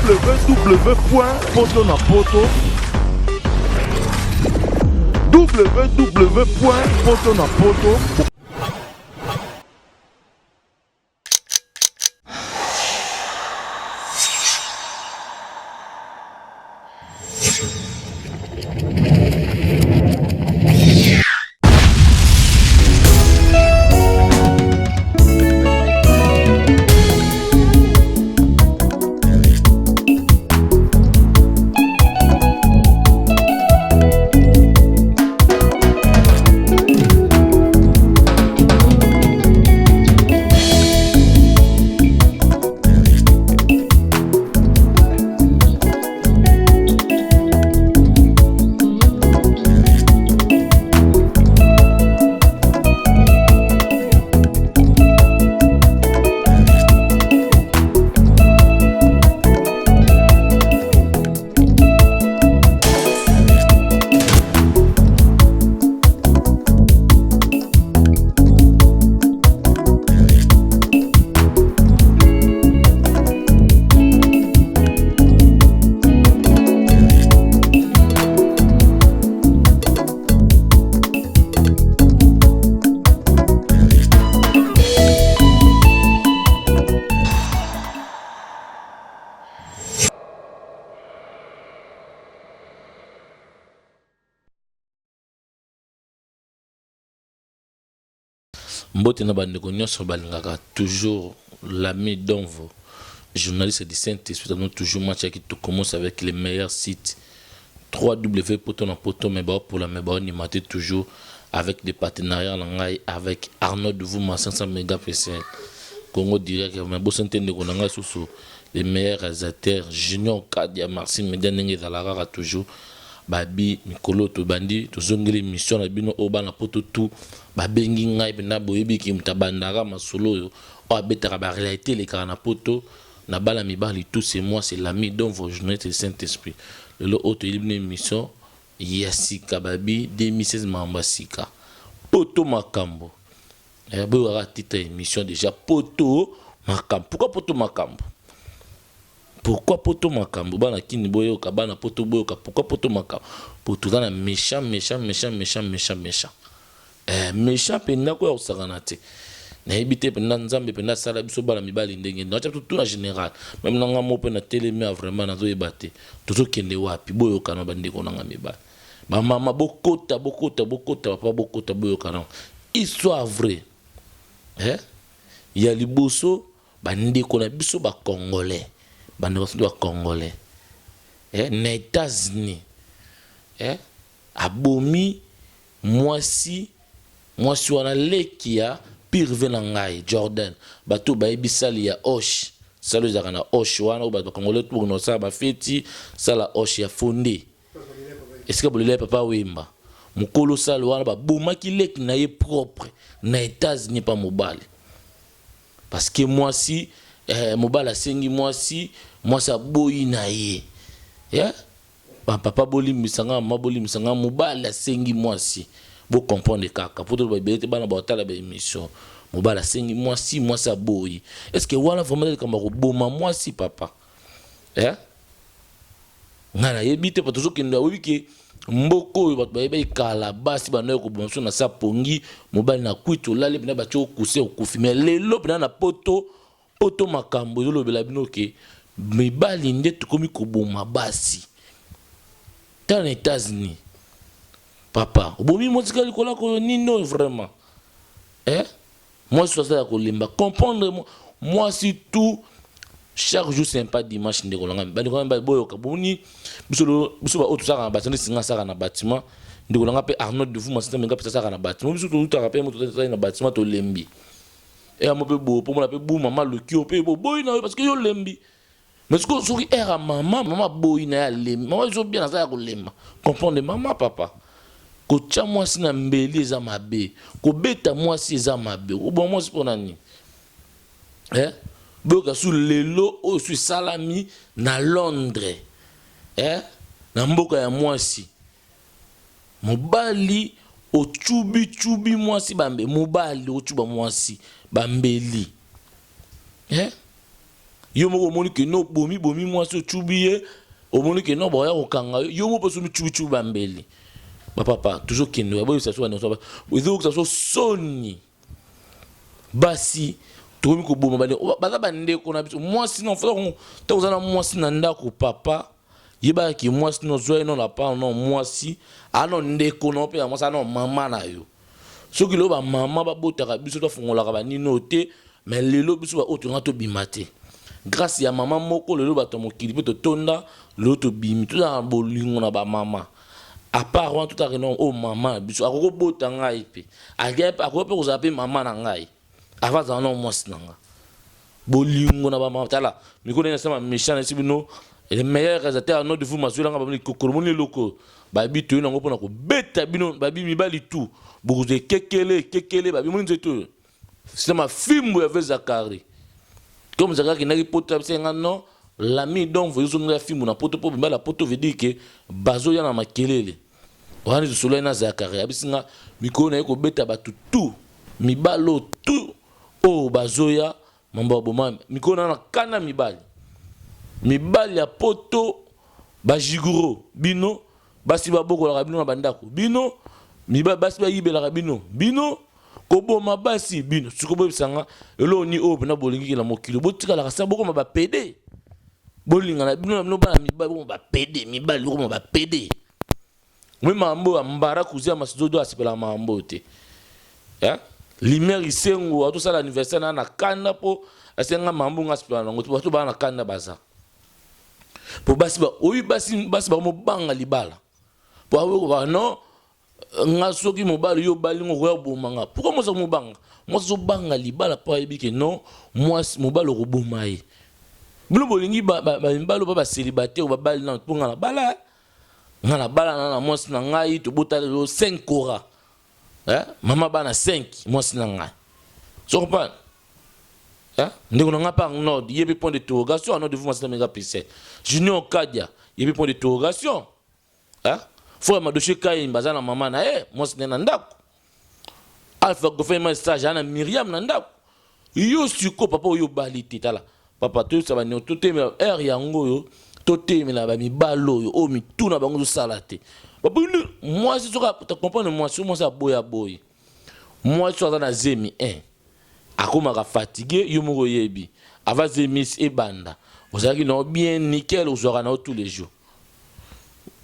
www.potonapoto www.potonapoto. Mbote na bandeko nyonso balingaka toujours l'ami Donvo, journaliste du Saint-Esprit. Nous toujours match qui commence avec les meilleurs sites www.potonapoto, mais pour la méba on maté toujours avec des partenariats avec Arnaud de Vouma 500 mégapixels Congo direct, mais bon centaine de konanga sous les meilleurs réalisateurs Junior Kadia Marcin Medianenge Zalara toujours babi mikolo to bandi to zongeli mission na bino obana poto tout babengi ngai bena boyebi ki mutabandaka masolo yo o abetaka ba réalité les kana poto na bala mibali tout c'est moi, c'est l'ami dont vos journées de Saint-Esprit le auto ilibne émission yasika babi 2016 mambasika poto makambo bo ra titre émission déjà poto makambo. Pourquoi poto makambo? Pourquoi poto makambo bana kini boyo ka bana poto boyo ka pourquoi poto makambo? Pour tout dans méchant méchant penda ko osakana te na ebité penda nzambe penda sala biso bana mibali ndenge na tout en général même nanga mo pena télémé vraiment nazo ebate tozo kende wapi boyo kana bande ko nanga mibali ba mama bokota papa bokota boyo kana histoire vrai ya liboso bande ko na biso ba congolais bande ko ba congolais na États-Unis abomi mwasi wana leki ya pire ngai Jordan bato ba ebisali ya Osh salo za kana Osh wana ba congolais tout no sa ba feti sala Osh ya fondé est-ce que bolele papa wemba mukolo salo wana ba bomaki leki na ye propre na États-Unis pas mobile parce que mwasi mobile asengi mwasi boyi na ye papa boli misanga maboli misanga mobile asengi mwasi bo comprendre kaka pour tout ba belete bana ba tala ba émission mobile asengi mwasi boyi est-ce que wala vraiment comme ko boma mwasi papa ngana yebite pa toujours kenda wiki mboko ba ba ikala basi bana ko bonso na sa pongi mobile na kwitu lale bina ba tio kuse okufi mais lelo bina na poto makambo zo lobela bino ke mibali nde tukomi ko boma basi dans les États-Unis papa obomi motika likola ko nino vraiment moi je suis à kolimba comprendre moi si tout chaque jour c'est pas dimanche ndeko langa ba ndeko ba boyo ka boni biso ba otu saka na bâtiment singa saka na bâtiment ndeko langa pe Arnaud de Vouma système nga pe saka na bâtiment biso tout ta rappel moto na bâtiment to lembi mo pe bo po mo la pe bo mama le ki o pe bo boy na parce que yo lembi. Mais ce que souris est à maman boy na lembi maman ils ont bien ça ko lemba comprendre maman papa ko tia moi si na mbeli za mabe ko beta moi si za mabe o bon moi c'est pour nani boka sous lelo o su salami na Londres na mboka ya mwasi mobali o chubi mwasi bambe mobali o chuba mwasi bambeli yo moko moni ke no bomi mwasi ochubiye omoni ke no boya kokanga yo mo poso michuchu bambeli papa toujours kendo ya boyo ça soit non ça soit soni basi tomi ko boma bande baza bande ko na biso mwasi non fa ko to za na mwasi na ndako papa yeba ki mwasi no zoe non la pa non mwasi ano ndeko no pe mwasi ano mama na yo soki lo ba mama ba botaka biso to fongola ka ba nino te mais lelo biso ba otunga to bimate grâce ya mama moko lelo ba to mokili pe to tonda lo to bimi to na bolingo na ba mama à part on tout à renom oh maman biso akoko botanga ipe akoko pe ko zape mama na ngai avant ça non mwasi nanga bolingo na ba mama tala mikolo na sama méchant na sibino le meilleur réalisateur non de vous masula nga ba kokoromoni loko ba bitu na ngopona ko beta bino ba bi mibali tout bokuze kekele ba bi moni nzeto c'est ma film ya Zakari comme Zakari qui n'a pas poto senga non l'ami donc vous zo nga film na poto po bimba la poto veut dire que bazo ya na makelele wani zo solo na Zakari abisinga mikolo na ko beta ba tout mibalo tout oh bazo ya mambo boma mikolo na kana mibali ya poto ba jiguro bino basi ba boko la bino na bandako bino mibali basi ba yibela bino ko boma basi bino suko bisanga elo ni obe na bolingi la mokilo botika la kasa boko ba pede bolinga na bino bana mibali boko ba pede mibali boko ba pede mambo ambara kuzia masidodo asipela mambo te ya limer isengo ato sala anniversaire na kanda po asenga mambo ngasipela ngo to bana kanda baza po basi ba mo banga libala po awo ba no nga soki mobali yo balingo ko yabomanga pourquoi moi ça mo banga moi so banga libala po ebike non moi mobali ko bomaye bino bolingi ba mbalo ba célibataire ba bali na ponga na bala na moi na ngai to botale 5 kora mama bana 5 moi na ngai so comprendre ndeko na nga par nord yebi point d'interrogation non de vous masina mega pc junior kadia yebi point d'interrogation faut ma dossier kai mbazana mama na moi na ndako alpha go fait ma stage ana miriam na ndako yo suko papa yo baliti tala papa to ça va no to te er yango yo to te mela ba mibalo yo o mituna bango zo salate papa moi si soka tu comprendre moi ça boya moi so za na zemi akoma fatigué yo moko yebi ava zemi e banda ozaki no bien nickel ozora na tous les jours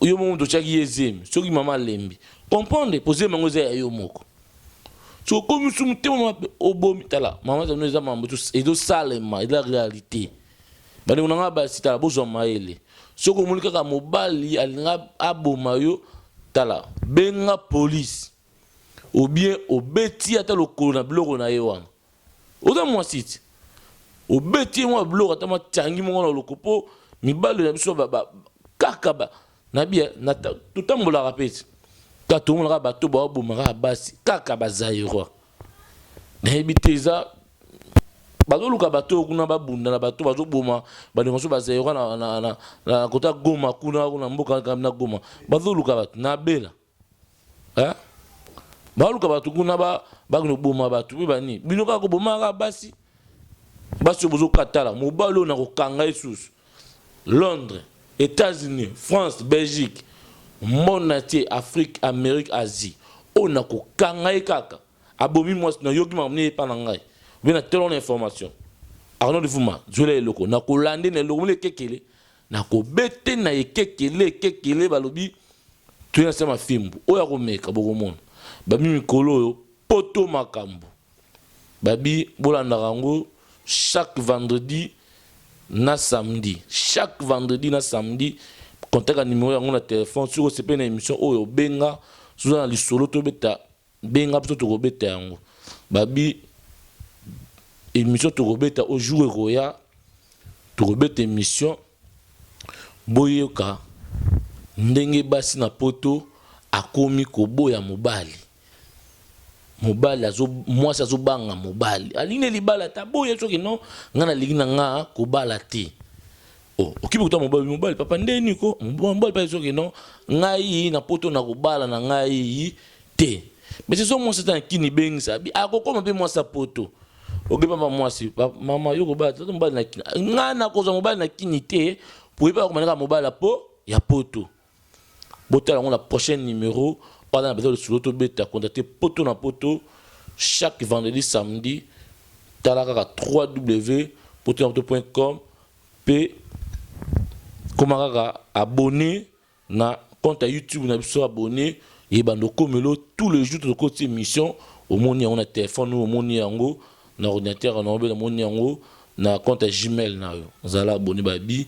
yo moko to chaki yezemi soki mama lembi comprendre poser mango za yo moko so comme sum te mama obomi tala mama za no za mambo to edo salema et la réalité bani unanga ba sita bozo maele soko mulika ka mobali alinga aboma yo tala benga police ou bien obeti ata lokolo na bloko na yewana oza moi site obeti moi bloko ata ma tangi mo na lokopo mibalo na biso ba kaka ba na bia na tutambola rapeti ka to mo ba to ba bomaka basi kaka bazairo na ebiteza bazoluka bato kuna babunda na bato bazoboma balingoso bazairo na kota Goma kuna mboka na Goma bazoluka bato na bela baluka bato kuna bagno boma bato bani bino ka ko boma ka basi bozo katala mobalo na ko kanga isusu Londres, États-Unis, France, Belgique, monde entier, Afrique, Amérique, Asie. On a ko kanga kaka abomi moi na yoki mamne pa na ngai bien tellement d'informations arno de fuma jole loko na ko lande na loko le kekele na ko bete na kekele balobi tu na sama fimbu oya ko meka boko mona babi mikolo yo poto makambo babi bolanda rango chaque vendredi na samedi contact numéro yango na téléphone sur ce pe na émission oyo benga sous na lisolo to beta benga pso to beta yango babi émission to beta au jour roya to beta émission boyoka ndenge basi na poto akomi koboya mobali azo mwasi azo banga mobali aline libala ta boya soki non ngana ligina nga ko bala te okibi kuta mobali papa ndeni ko mobali pa soki non ngai na poto na ko bala na ngai te mais c'est so mwasi ta kini bengisa bi akokoma pe mwasi poto oge mama mwasi mama yo ko ba to mobali na kini ngana ko za mobali na kini te pour pas ko mobali po ya poto botala on la prochaine numéro on a besoin de solo to beta contacter poto na poto chaque vendredi samedi talaka 3w.poto.com p comment abonner na compte YouTube na biso abonné et bando komelo tous les jours de côté émission au moni on a téléphone au moni yango na ordinateur na obé na moni yango na compte Gmail na yo zala abonné babi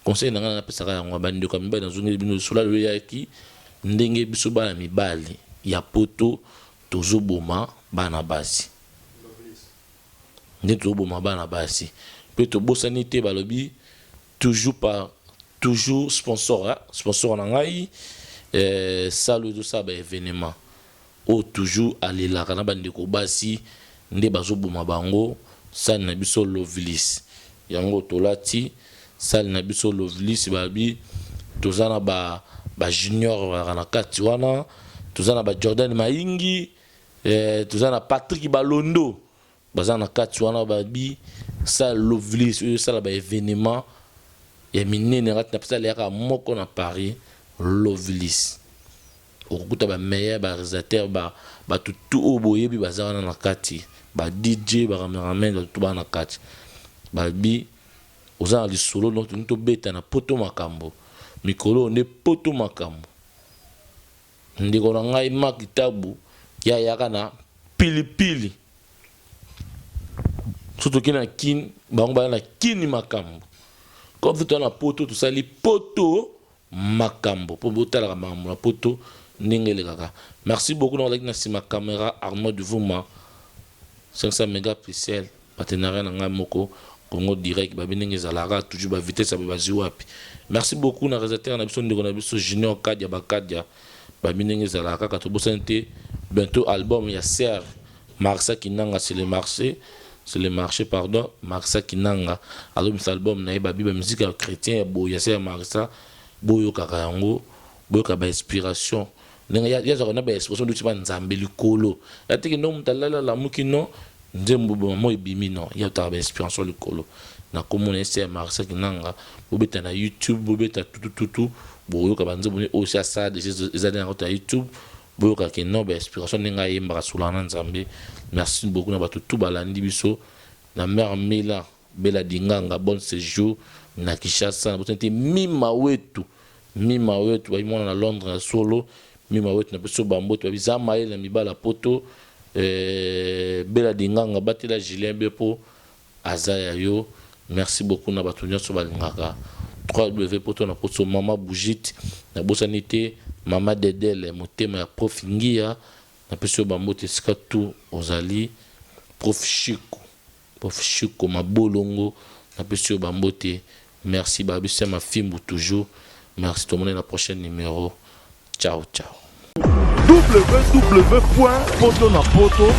conseil na ngana pesa yango bande ko mibali na zone bino sola le yaki ndenge biso bana mibali ya poto tozo boma bana basi ndenge tozo boma bana basi pe to bosani te balobi toujours sponsor na ngai salut de ça événement o toujours aller la kana bande ko basi nde bazo boma bango sal na biso Lovelis yango tolati sal na biso Lovelis babi tozana ba junior na kati wana tozana ba Jordan Maingi tozana Patrick Balondo bazana kati wana babi sal Lovelis sala ba événement ya minene ngati na pesa leka moko na Paris Lovelis okuta ba meilleur ba réalisateur ba tutu oboyebi bazana na kati ba DJ ba cameraman tout ba na kati babi ozana lisolo no to beta na poto makambo mikolo ne poto makambo ndiko na ngai makitabu ya yaka na pilipili surtout kina kin bango ba na kini makambo comme tout na poto tout ça li poto makambo pour botala makambo na poto ndengele kaka. Merci beaucoup dans la sima caméra Arnaud de Vouma 500 mégapixels partenariat na ngai moko Congo direct ba binenge zalara toujours ba vitesse ba ziwapi. Merci beaucoup na réalisateur na biso ndeko na biso Junior Kadia Bakadia ba binenge zalara ka to bosante bientôt album ya Serre Marsa Kinanga c'est le marché pardon Marsa Kinanga alors cet album na ba biba musique chrétien boya Serre Marsa boyo kaka yango boyo ka ba inspiration ndenge ya za na ba inspiration du tiba nzambe likolo atiki no mutalala la mukino nzembo mo ibimi no ya ta ba inspiration likolo na komona Serre Marsa Kinanga bobeta na YouTube bobeta tout boyo ka banze boni aussi ça des années na YouTube boyo ka ke no ba inspiration ndenge yemba sulana nzambe. Merci beaucoup na batu tout balandi biso na mère Mila Bela Dinganga bon séjour na Kinshasa na botente mima wetu ba imona na Londres na solo mima wetu na biso bamboto ba bizama ile mibala poto Bela Dinganga batela Julien Bepo azaya yo. Merci beaucoup na batu nyonso balingaka 3W poto na poto mama Bougit na bosanité mama Dedele motema ya prof Ngia na peso bambote sika tout ozali prof Chico mabolongo na peso bambote. Merci babi c'est ma fimbu toujours. Merci tout le monde, la prochaine numéro. Ciao www.potonapoto